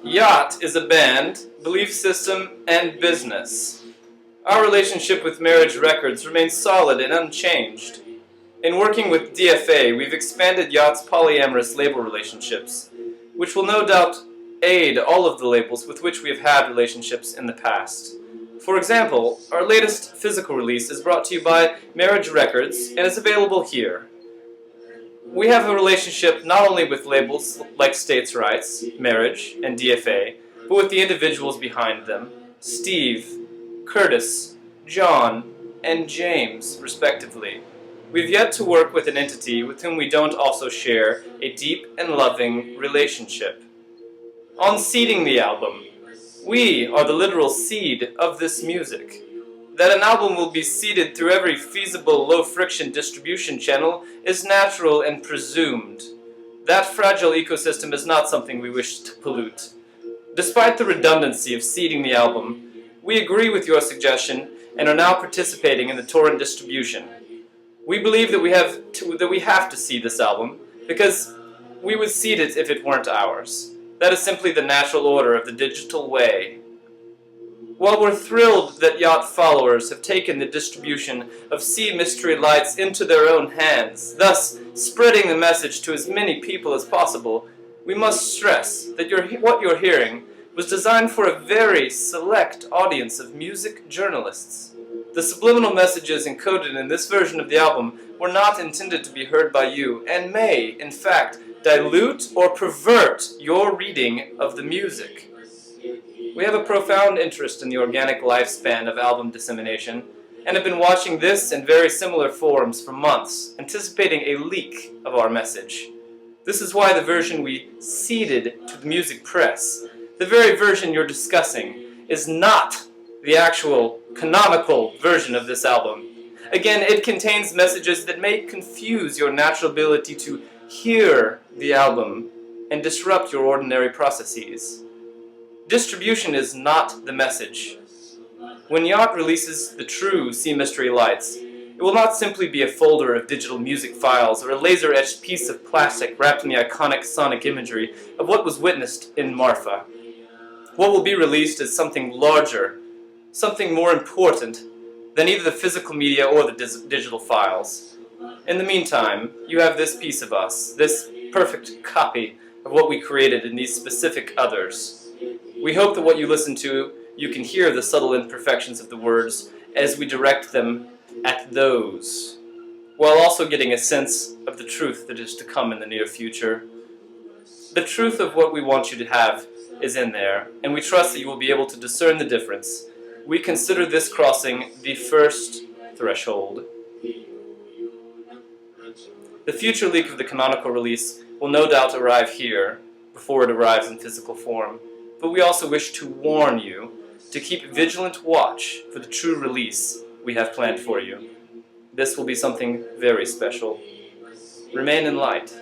Yacht is a band, belief system, and business. Our relationship with Marriage Records remains solid and unchanged. In working with DFA, we've expanded Yacht's polyamorous label relationships, which will no doubt aid all of the labels with which we have had relationships in the past. For example, our latest physical release is brought to you by Marriage Records and is available here. We have a relationship not only with labels like States' Rights, Marriage, and DFA, but with the individuals behind them, Steve, Curtis, John, and James, respectively. We've yet to work with an entity with whom we don't also share a deep and loving relationship. On seeding the album, we are the literal seed of this music. That an album will be seeded through every feasible low-friction distribution channel is natural and presumed. That fragile ecosystem is not something we wish to pollute. Despite the redundancy of seeding the album, we agree with your suggestion and are now participating in the torrent distribution. We believe that we have to seed this album because we would seed it if it weren't ours. That is simply the natural order of the digital way. While we're thrilled that Yacht followers have taken the distribution of Sea Mystery Lights into their own hands, thus spreading the message to as many people as possible, we must stress that what you're hearing was designed for a very select audience of music journalists. The subliminal messages encoded in this version of the album were not intended to be heard by you, and may, in fact, dilute or pervert your reading of the music. We have a profound interest in the organic lifespan of album dissemination, and have been watching this and very similar forums for months, anticipating a leak of our message. This is why the version we seeded to the music press, the very version you're discussing, is not the actual canonical version of this album. Again, it contains messages that may confuse your natural ability to hear the album and disrupt your ordinary processes. Distribution is not the message. When Yacht releases the true Sea Mystery Lights, it will not simply be a folder of digital music files or a laser-etched piece of plastic wrapped in the iconic sonic imagery of what was witnessed in Marfa. What will be released is something larger, something more important than either the physical media or the digital files. In the meantime, you have this piece of us, this perfect copy of what we created in these specific others. We hope that what you listen to, you can hear the subtle imperfections of the words as we direct them at those, while also getting a sense of the truth that is to come in the near future. The truth of what we want you to have is in there, and we trust that you will be able to discern the difference. We consider this crossing the first threshold. The future leak of the canonical release will no doubt arrive here before it arrives in physical form. But we also wish to warn you to keep vigilant watch for the true release we have planned for you. This will be something very special. Remain in light.